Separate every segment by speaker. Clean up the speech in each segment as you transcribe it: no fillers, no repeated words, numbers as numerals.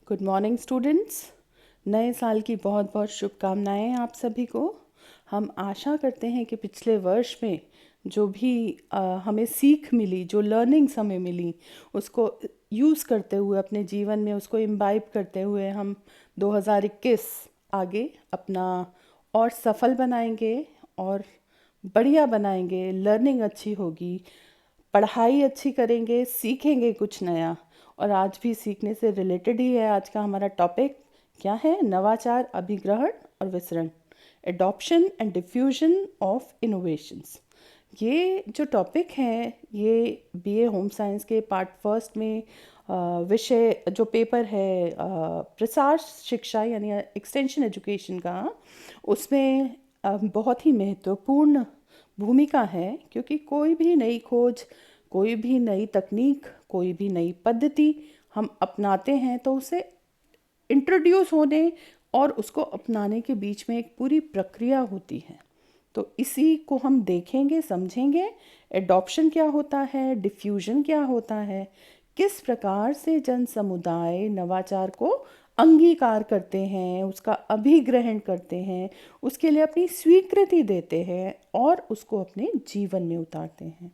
Speaker 1: Good morning students. नए साल की बहुत बहुत शुभकामनाएं आप सभी को। हम आशा करते हैं कि पिछले वर्ष में जो भी हमें सीख मिली, जो लर्निंग्स हमें मिली, उसको यूज़ करते हुए अपने जीवन में उसको इम्बाइब करते हुए हम 2021 आगे अपना और सफल बनाएंगे और बढ़िया बनाएंगे। लर्निंग अच्छी होगी, पढ़ाई अच्छी करेंगे, सीखेंगे कुछ नया। और आज भी सीखने से रिलेटेड ही है आज का हमारा टॉपिक। क्या है? नवाचार, अभिग्रहण और विसरण, adoption and diffusion of innovations. ये जो टॉपिक है ये बीए होम साइंस के पार्ट फर्स्ट में विषय जो पेपर है प्रसार शिक्षा यानी एक्सटेंशन एजुकेशन का, उसमें बहुत ही महत्वपूर्ण भूमिका है। क्योंकि कोई भी नई खोज, कोई भी नई तकनीक, कोई भी नई पद्धति हम अपनाते हैं तो उसे इंट्रोड्यूस होने और उसको अपनाने के बीच में एक पूरी प्रक्रिया होती है। तो इसी को हम देखेंगे, समझेंगे। एडॉप्शन क्या होता है, डिफ्यूजन क्या होता है, किस प्रकार से जन समुदाय नवाचार को अंगीकार करते हैं, उसका अभिग्रहण करते हैं, उसके लिए अपनी स्वीकृति देते हैं और उसको अपने जीवन में उतारते हैं।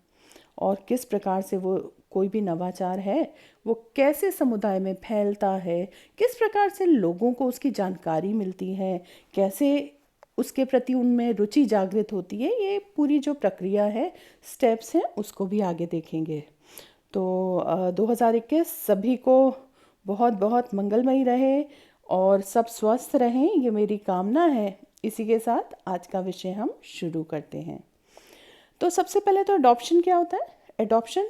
Speaker 1: और किस प्रकार से वो कोई भी नवाचार है वो कैसे समुदाय में फैलता है, किस प्रकार से लोगों को उसकी जानकारी मिलती है, कैसे उसके प्रति उनमें रुचि जागृत होती है। ये पूरी जो प्रक्रिया है, स्टेप्स हैं, उसको भी आगे देखेंगे। तो 2021 सभी को बहुत बहुत मंगलमयी रहे और सब स्वस्थ रहें, ये मेरी कामना है। इसी के साथ आज का विषय हम शुरू करते हैं। तो सबसे पहले तो अडॉप्शन क्या होता है? एडॉप्शन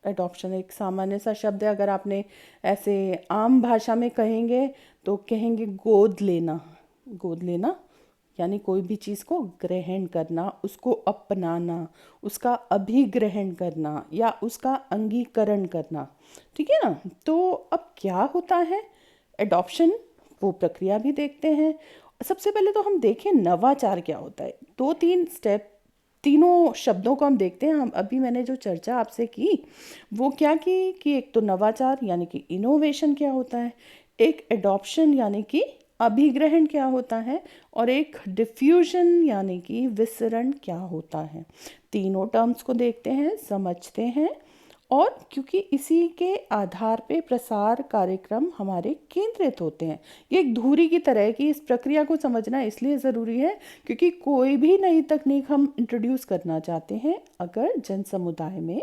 Speaker 1: एडॉप्शन एक सामान्य सा शब्द है। अगर आपने ऐसे आम भाषा में कहेंगे तो कहेंगे गोद लेना। गोद लेना यानी कोई भी चीज़ को ग्रहण करना, उसको अपनाना, उसका अभिग्रहण करना या उसका अंगीकरण करना। ठीक है ना? तो अब क्या होता है एडॉप्शन, वो प्रक्रिया भी देखते हैं। सबसे पहले तो हम देखें नवाचार क्या होता है। दो तीन स्टेप, तीनों शब्दों को हम देखते हैं। हम अभी मैंने जो चर्चा आपसे की वो क्या की कि एक तो नवाचार यानी कि इनोवेशन क्या होता है, एक एडॉप्शन यानी कि अभिग्रहण क्या होता है, और एक डिफ्यूजन यानी कि विसरण क्या होता है। तीनों टर्म्स को देखते हैं, समझते हैं। और क्योंकि इसी के आधार पे प्रसार कार्यक्रम हमारे केंद्रित होते हैं। ये एक धुरी की तरह है कि इस प्रक्रिया को समझना इसलिए ज़रूरी है क्योंकि कोई भी नई तकनीक हम इंट्रोड्यूस करना चाहते हैं अगर जन समुदाय में,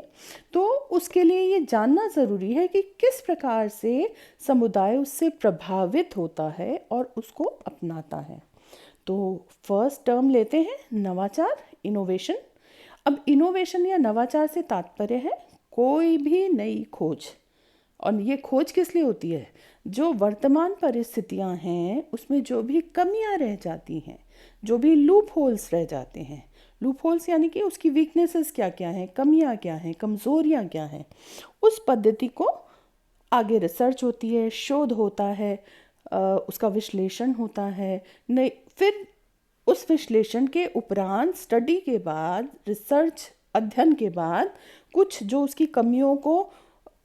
Speaker 1: तो उसके लिए ये जानना ज़रूरी है कि किस प्रकार से समुदाय उससे प्रभावित होता है और उसको अपनाता है। तो फर्स्ट टर्म लेते हैं नवाचार, इनोवेशन। अब इनोवेशन या नवाचार से तात्पर्य है कोई भी नई खोज। और ये खोज किस लिए होती है? जो वर्तमान परिस्थितियां हैं उसमें जो भी कमियां रह जाती हैं, जो भी लूप होल्स रह जाते हैं। लूप होल्स यानी कि उसकी वीकनेसेस क्या क्या हैं, कमियां क्या हैं, कमज़ोरियां क्या हैं, उस पद्धति को आगे रिसर्च होती है, शोध होता है, उसका विश्लेषण होता है। नहीं, फिर उस विश्लेषण के उपरांत, स्टडी के बाद, रिसर्च अध्ययन के बाद कुछ जो उसकी कमियों को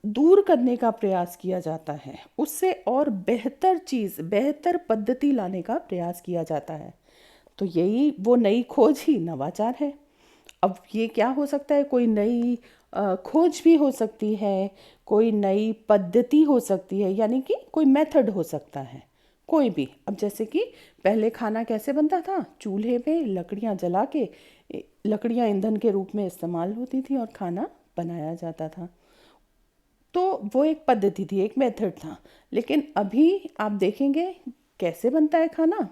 Speaker 1: दूर करने का प्रयास किया जाता है, उससे और बेहतर चीज़, बेहतर पद्धति लाने का प्रयास किया जाता है। तो यही वो नई खोज ही नवाचार है। अब ये क्या हो सकता है? कोई नई खोज भी हो सकती है, कोई नई पद्धति हो सकती है, यानी कि कोई मेथड हो सकता है, कोई भी। अब जैसे कि पहले खाना कैसे बनता था? चूल्हे पे लकड़ियाँ जला के, लकड़ियाँ ईंधन के रूप में इस्तेमाल होती थी और खाना बनाया जाता था। तो वो एक पद्धति थी, एक मेथड था। लेकिन अभी आप देखेंगे कैसे बनता है खाना।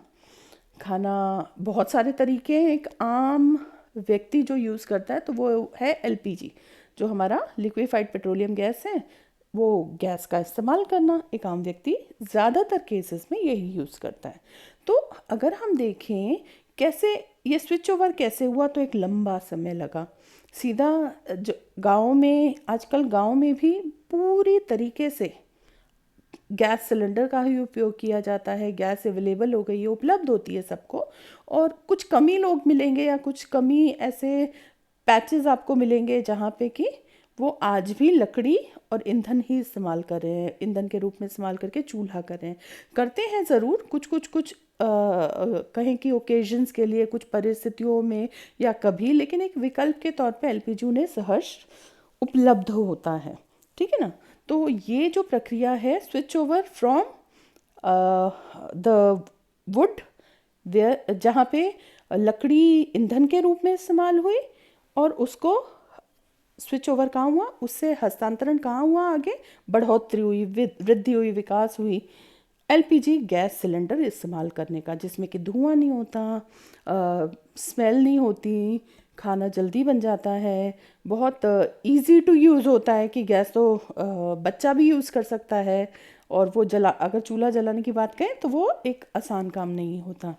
Speaker 1: खाना बहुत सारे तरीके हैं। एक आम व्यक्ति जो यूज़ करता है तो वो है एलपीजी, जो हमारा लिक्विफाइड पेट्रोलियम गैस है। वो गैस का इस्तेमाल करना एक आम व्यक्ति ज़्यादातर केसेस में यही यूज़ करता है। तो अगर हम देखें कैसे ये स्विच ओवर कैसे हुआ, तो एक लंबा समय लगा। सीधा जो गाँव में, आजकल गाँव में भी पूरी तरीके से गैस सिलेंडर का ही उपयोग किया जाता है। गैस अवेलेबल हो गई है, उपलब्ध होती है सबको। और कुछ कमी लोग मिलेंगे या कुछ कमी ऐसे पैचेस आपको मिलेंगे जहाँ पे कि वो आज भी लकड़ी और ईंधन ही इस्तेमाल कर रहे हैं, ईंधन के रूप में इस्तेमाल करके चूल्हा कर रहे हैं। करते हैं ज़रूर कुछ कहें कि ओकेजन्स के लिए, कुछ परिस्थितियों में या कभी, लेकिन एक विकल्प के तौर पे एलपीजी उन्हें सहज उपलब्ध होता है। ठीक है ना। तो ये जो प्रक्रिया है, switch over from the would wear, जहाँ पे लकड़ी ईंधन के रूप में इस्तेमाल हुई, और उसको स्विच ओवर कहाँ हुआ, उससे हस्तांतरण कहाँ हुआ, आगे बढ़ोतरी हुई, वृद्धि हुई, विकास हुई एलपीजी गैस सिलेंडर इस्तेमाल करने का, जिसमें कि धुआं नहीं होता, स्मेल नहीं होती, खाना जल्दी बन जाता है, बहुत इजी टू यूज़ होता है कि गैस तो बच्चा भी यूज़ कर सकता है, और वो अगर चूल्हा जलाने की बात करें तो वो एक आसान काम नहीं होता।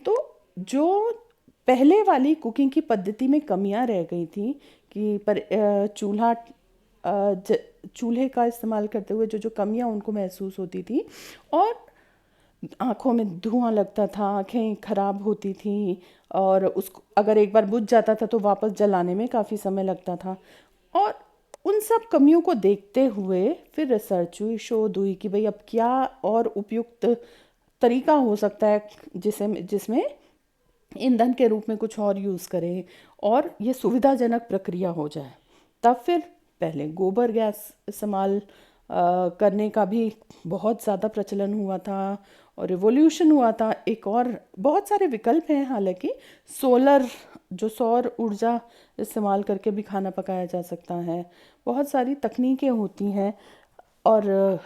Speaker 1: तो जो पहले वाली कुकिंग की पद्धति में कमियां रह गई थी कि चूल्हे का इस्तेमाल करते हुए जो जो कमियां उनको महसूस होती थी, और आँखों में धुआं लगता था, आँखें खराब होती थी, और उसको अगर एक बार बुझ जाता था तो वापस जलाने में काफ़ी समय लगता था। और उन सब कमियों को देखते हुए फिर रिसर्च हुई, शोध हुई कि भाई अब क्या और उपयुक्त तरीका हो सकता है जिसमें ईंधन के रूप में कुछ और यूज़ करें और ये सुविधाजनक प्रक्रिया हो जाए। तब फिर पहले गोबर गैस इस्तेमाल करने का भी बहुत ज़्यादा प्रचलन हुआ था और रिवॉल्यूशन हुआ था। एक और बहुत सारे विकल्प हैं, हालांकि सौर ऊर्जा इस्तेमाल करके भी खाना पकाया जा सकता है, बहुत सारी तकनीकें होती हैं। और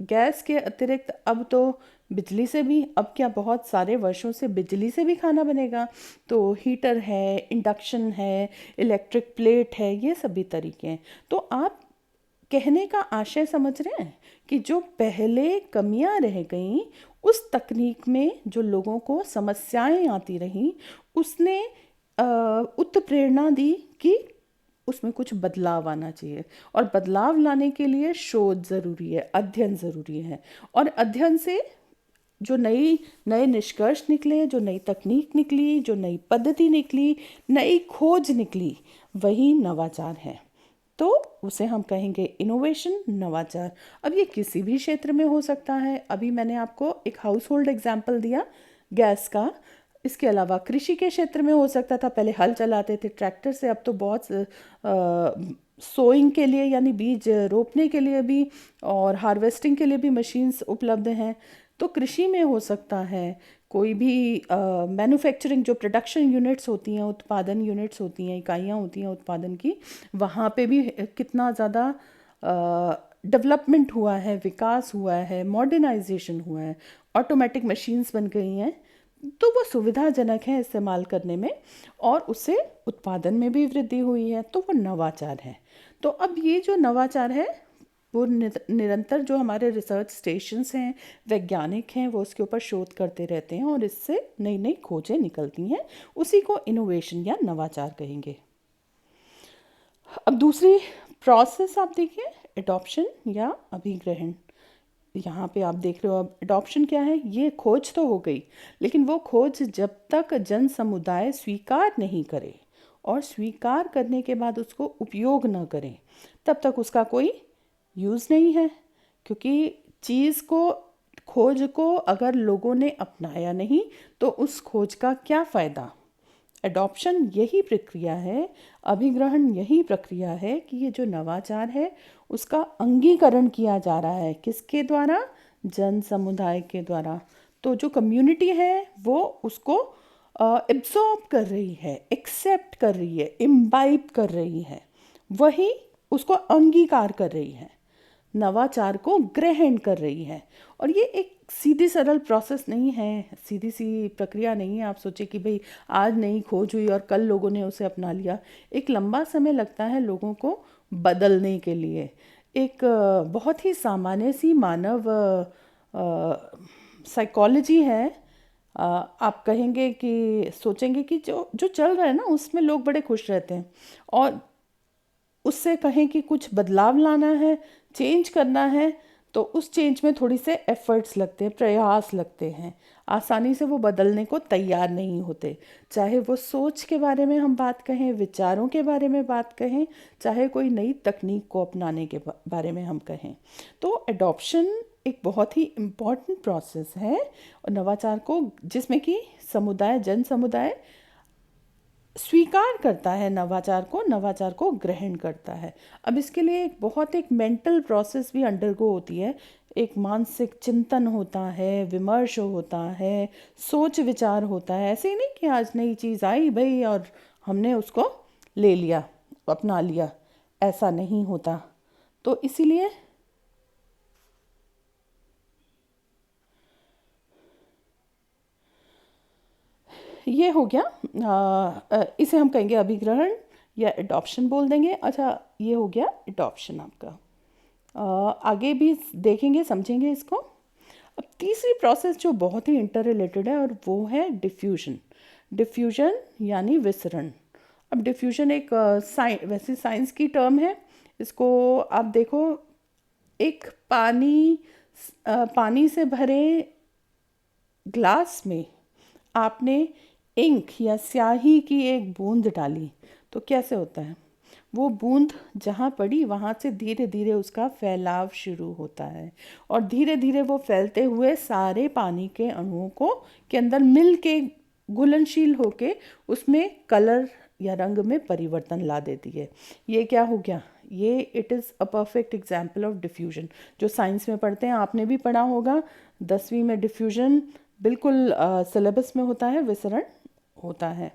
Speaker 1: गैस के अतिरिक्त अब तो बिजली से भी, अब क्या बहुत सारे वर्षों से बिजली से भी खाना बनेगा, तो हीटर है, इंडक्शन है, इलेक्ट्रिक प्लेट है, ये सभी तरीके हैं। तो आप कहने का आशय समझ रहे हैं कि जो पहले कमियां रह गईं उस तकनीक में जो लोगों को समस्याएं आती रहीं, उसने उत्प्रेरणा दी कि उसमें कुछ बदलाव आना चाहिए, और बदलाव लाने के लिए शोध ज़रूरी है, अध्ययन ज़रूरी है, और अध्ययन से जो नए निष्कर्ष निकले, जो नई तकनीक निकली, जो नई पद्धति निकली, नई खोज निकली, वही नवाचार है। तो उसे हम कहेंगे इनोवेशन, नवाचार। अब ये किसी भी क्षेत्र में हो सकता है। अभी मैंने आपको एक हाउस होल्ड एग्जाम्पल दिया गैस का, इसके अलावा कृषि के क्षेत्र में हो सकता था, पहले हल चलाते थे ट्रैक्टर से, अब तो बहुत सोइंग के लिए यानी बीज रोपने के लिए भी और हार्वेस्टिंग के लिए भी मशीन्स उपलब्ध हैं। तो कृषि में हो सकता है, कोई भी मैन्युफैक्चरिंग जो प्रोडक्शन यूनिट्स होती हैं, उत्पादन यूनिट्स होती हैं, इकाइयाँ होती हैं उत्पादन की, वहाँ पे भी कितना ज़्यादा डेवलपमेंट हुआ है, विकास हुआ है, मॉडर्नाइजेशन हुआ है, ऑटोमेटिक मशीन्स बन गई हैं, तो वो सुविधाजनक है इस्तेमाल करने में, और उससे उत्पादन में भी वृद्धि हुई है, तो वो नवाचार है। तो अब ये जो नवाचार है वो निरंतर जो हमारे रिसर्च स्टेशंस हैं, वैज्ञानिक हैं, वो उसके ऊपर शोध करते रहते हैं और इससे नई नई खोजें निकलती हैं, उसी को इनोवेशन या नवाचार कहेंगे। अब दूसरी प्रोसेस आप देखिए, एडॉप्शन या अभिग्रहण। यहाँ पे आप देख रहे हो, अब एडॉप्शन क्या है, ये खोज तो हो गई, लेकिन वो खोज जब तक जन समुदाय स्वीकार नहीं करे और स्वीकार करने के बाद उसको उपयोग न करें, तब तक उसका कोई यूज़ नहीं है। क्योंकि खोज को अगर लोगों ने अपनाया नहीं तो उस खोज का क्या फ़ायदा। एडॉप्शन यही प्रक्रिया है, अभिग्रहण यही प्रक्रिया है कि ये जो नवाचार है उसका अंगीकरण किया जा रहा है, किसके द्वारा, जन समुदाय के द्वारा। तो जो कम्युनिटी है वो उसको एब्जॉर्ब कर रही है, एक्सेप्ट कर रही है, इम्बाइब कर रही है, वही उसको अंगीकार कर रही है, नवाचार को ग्रहण कर रही है। और ये एक सीधी सरल प्रोसेस नहीं है, सीधी सी प्रक्रिया नहीं है। आप सोचिए कि भाई आज नई खोज हुई और कल लोगों ने उसे अपना लिया। एक लंबा समय लगता है लोगों को बदलने के लिए। एक बहुत ही सामान्य सी मानव साइकोलॉजी है। आप कहेंगे कि सोचेंगे कि जो जो चल रहा है ना उसमें लोग बड़े खुश रहते हैं, और उससे कहें कि कुछ बदलाव लाना है, चेंज करना है, तो उस चेंज में थोड़ी से एफर्ट्स लगते हैं, प्रयास लगते हैं, आसानी से वो बदलने को तैयार नहीं होते। चाहे वो सोच के बारे में हम बात कहें, विचारों के बारे में बात कहें, चाहे कोई नई तकनीक को अपनाने के बारे में हम कहें। तो एडॉप्शन एक बहुत ही इम्पॉर्टेंट प्रोसेस है और नवाचार को, जिसमें कि समुदाय, जन समुदाय स्वीकार करता है नवाचार को ग्रहण करता है। अब इसके लिए एक मेंटल प्रोसेस भी अंडरगो होती है, एक मानसिक चिंतन होता है, विमर्श होता है, सोच विचार होता है। ऐसे ही नहीं कि आज नई चीज़ आई भाई और हमने उसको ले लिया, अपना लिया, ऐसा नहीं होता। तो इसीलिए ये हो गया, इसे हम कहेंगे अभिग्रहण या एडॉप्शन बोल देंगे। अच्छा, ये हो गया एडॉप्शन आपका। आगे भी देखेंगे, समझेंगे इसको। अब तीसरी प्रोसेस जो बहुत ही इंटर रिलेटेड है और वो है डिफ्यूजन। डिफ्यूजन यानी विसरण। अब डिफ्यूजन एक वैसे साइंस की टर्म है। इसको आप देखो, एक पानी से भरे ग्लास में आपने इंक या स्याही की एक बूंद डाली तो कैसे होता है? वो बूंद जहाँ पड़ी वहाँ से धीरे धीरे उसका फैलाव शुरू होता है और धीरे धीरे वो फैलते हुए सारे पानी के अणुओं को के अंदर मिल के घुलनशील होके उसमें कलर या रंग में परिवर्तन ला देती है। ये क्या हो गया? ये it is a perfect example of diffusion. जो साइंस में पढ़ते हैं, आपने भी पढ़ा होगा 10वीं में, डिफ्यूजन बिल्कुल सिलेबस में होता है, विसरण होता है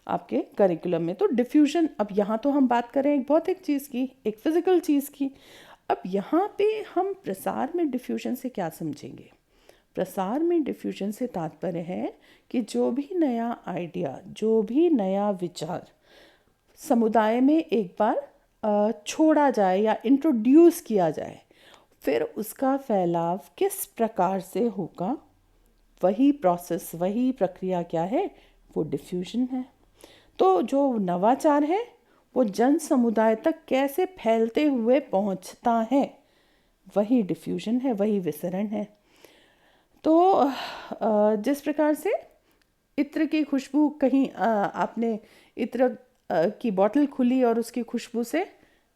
Speaker 1: आपके करिकुलम में। तो डिफ्यूजन, अब यहाँ तो हम बात करें एक भौतिक चीज़ की, एक फिजिकल चीज़ की। अब यहाँ पे हम प्रसार में डिफ्यूजन से क्या समझेंगे? प्रसार में डिफ्यूजन से तात्पर्य है कि जो भी नया आइडिया, जो भी नया विचार समुदाय में एक बार छोड़ा जाए या इंट्रोड्यूस किया जाए, फिर उसका फैलाव किस प्रकार से होगा, वही प्रोसेस, वही प्रक्रिया क्या है? वो डिफ्यूजन है। तो जो नवाचार है वो जन समुदाय तक कैसे फैलते हुए पहुंचता है, वही डिफ्यूजन है, वही विसरण है। तो जिस प्रकार से इत्र की खुशबू, कहीं आपने इत्र की बोतल खुली और उसकी खुशबू से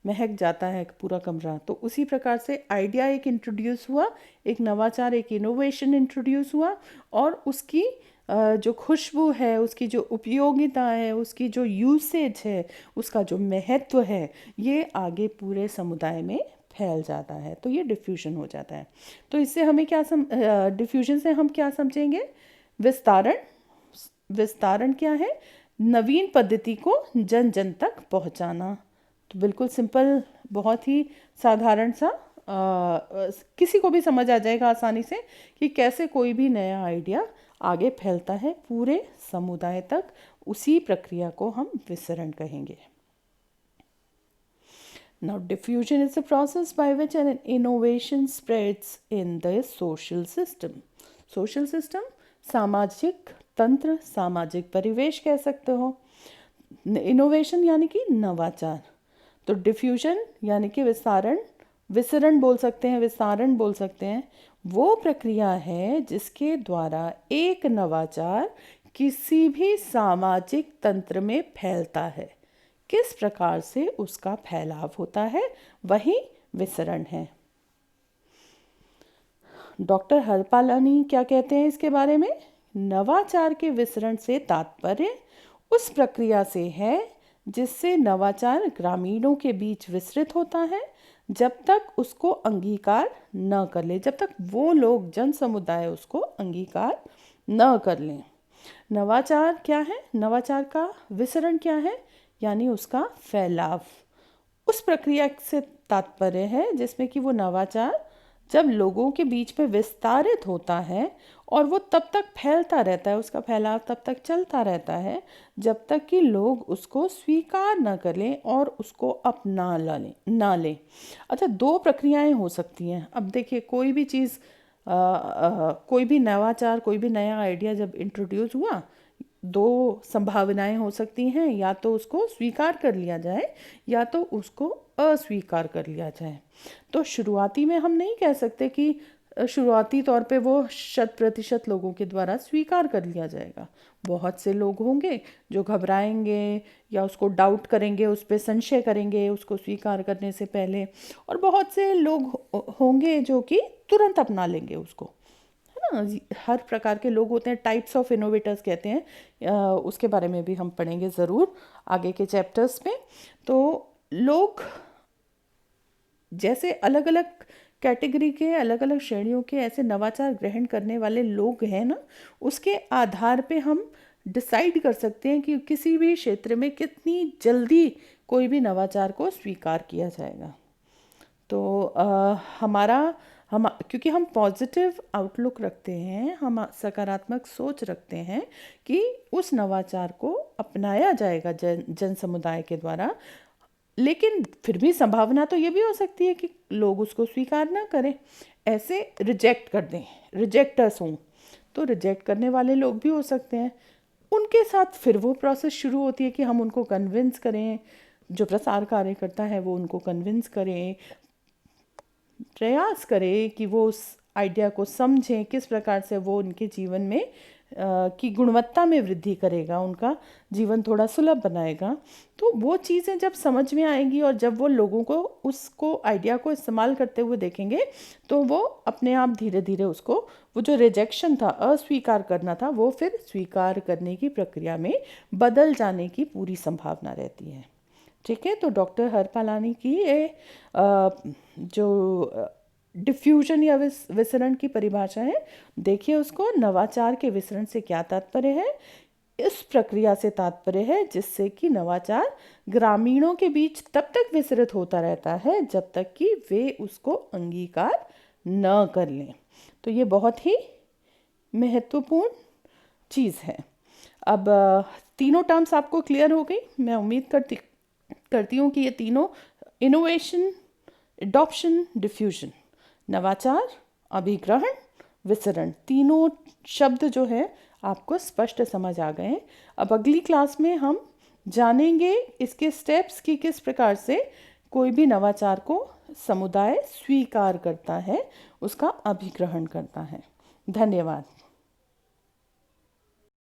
Speaker 1: महक जाता है पूरा कमरा, तो उसी प्रकार से आइडिया एक इंट्रोड्यूस हुआ, एक नवाचार, एक इनोवेशन इंट्रोड्यूस हुआ और उसकी जो खुशबू है, उसकी जो उपयोगिता है, उसकी जो यूसेज है, उसका जो महत्व है, ये आगे पूरे समुदाय में फैल जाता है। तो ये डिफ्यूजन हो जाता है। तो इससे हमें क्या डिफ्यूजन से हम क्या समझेंगे? विस्तारण। विस्तारण क्या है? नवीन पद्धति को जन जन तक पहुंचाना। तो बिल्कुल सिंपल, बहुत ही साधारण सा, किसी को भी समझ आ जाएगा आसानी से कि कैसे कोई भी नया आइडिया आगे फैलता है पूरे समुदाय तक। उसी प्रक्रिया को हम विसरण कहेंगे। Now, diffusion is the process by which an innovation spreads in the social system. Social system, सामाजिक तंत्र, सामाजिक परिवेश कह सकते हो। इनोवेशन यानी कि नवाचार। तो डिफ्यूजन यानी कि विस्तारण, विसरण बोल सकते हैं, विस्तारण बोल सकते हैं। वो प्रक्रिया है जिसके द्वारा एक नवाचार किसी भी सामाजिक तंत्र में फैलता है। किस प्रकार से उसका फैलाव होता है, वही विसरण है। डॉक्टर हरपालानी क्या कहते हैं इसके बारे में? नवाचार के विसरण से तात्पर्य उस प्रक्रिया से है जिससे नवाचार ग्रामीणों के बीच विस्तृत होता है, जब तक उसको अंगीकार न कर ले, जब तक वो लोग, जन समुदाय उसको अंगीकार न कर लें। नवाचार क्या है? नवाचार का विसरण क्या है? यानी उसका फैलाव। उस प्रक्रिया से तात्पर्य है जिसमें कि वो नवाचार जब लोगों के बीच में विस्तारित होता है और वो तब तक फैलता रहता है, उसका फैलाव तब तक चलता रहता है जब तक कि लोग उसको स्वीकार न कर लें और उसको अपना ना लें। अच्छा, दो प्रक्रियाएं हो सकती हैं। अब देखिए, कोई भी चीज़, कोई भी नवाचार, कोई भी नया आइडिया जब इंट्रोड्यूस हुआ, दो संभावनाएं हो सकती हैं, या तो उसको स्वीकार कर लिया जाए या तो उसको अस्वीकार कर लिया जाए। तो शुरुआती में हम नहीं कह सकते कि शुरुआती तौर पे वो 100% लोगों के द्वारा स्वीकार कर लिया जाएगा। बहुत से लोग होंगे जो घबराएंगे या उसको डाउट करेंगे, उस पर संशय करेंगे उसको स्वीकार करने से पहले, और बहुत से लोग होंगे जो कि तुरंत अपना लेंगे उसको, है ना। हर प्रकार के लोग होते हैं, टाइप्स ऑफ इनोवेटर्स कहते हैं। उसके बारे में भी हम पढ़ेंगे ज़रूर आगे के चैप्टर्स में। तो लोग जैसे अलग अलग कैटेगरी के, अलग अलग श्रेणियों के ऐसे नवाचार ग्रहण करने वाले लोग हैं ना, उसके आधार पे हम डिसाइड कर सकते हैं कि किसी भी क्षेत्र में कितनी जल्दी कोई भी नवाचार को स्वीकार किया जाएगा। तो हमारा हम क्योंकि हम पॉजिटिव आउटलुक रखते हैं, हम सकारात्मक सोच रखते हैं कि उस नवाचार को अपनाया जाएगा जन समुदाय के द्वारा, लेकिन फिर भी संभावना तो ये भी हो सकती है कि लोग उसको स्वीकार ना करें, ऐसे रिजेक्ट कर दें, रिजेक्टर्स हों। तो रिजेक्ट करने वाले लोग भी हो सकते हैं, उनके साथ फिर वो प्रोसेस शुरू होती है कि हम उनको कन्विंस करें, जो प्रसार कार्य करता है वो उनको कन्विंस करें, प्रयास करें कि वो उस आइडिया को समझें, किस प्रकार से वो उनके जीवन में की गुणवत्ता में वृद्धि करेगा, उनका जीवन थोड़ा सुलभ बनाएगा। तो वो चीज़ें जब समझ में आएंगी और जब वो लोगों को उसको आइडिया को इस्तेमाल करते हुए देखेंगे, तो वो अपने आप धीरे धीरे उसको, वो जो रिजेक्शन था, अस्वीकार करना था, वो फिर स्वीकार करने की प्रक्रिया में बदल जाने की पूरी संभावना रहती है। ठीक है। तो डॉक्टर हरपालानी की ये जो डिफ्यूजन या विसरण की परिभाषा है, देखिए उसको, नवाचार के विसरण से क्या तात्पर्य है? इस प्रक्रिया से तात्पर्य है जिससे कि नवाचार ग्रामीणों के बीच तब तक विसरित होता रहता है जब तक कि वे उसको अंगीकार न कर लें। तो ये बहुत ही महत्वपूर्ण चीज़ है। अब तीनों टर्म्स आपको क्लियर हो गई। मैं उम्मीद करती हूँ कि ये तीनों, इनोवेशन, एडॉप्शन, डिफ्यूजन, नवाचार, अभिग्रहण, विसरण, तीनों शब्द जो है आपको स्पष्ट समझ आ गए हैं। अब अगली क्लास में हम जानेंगे इसके स्टेप्स कि किस प्रकार से कोई भी नवाचार को समुदाय स्वीकार करता है, उसका अभिग्रहण करता है। धन्यवाद।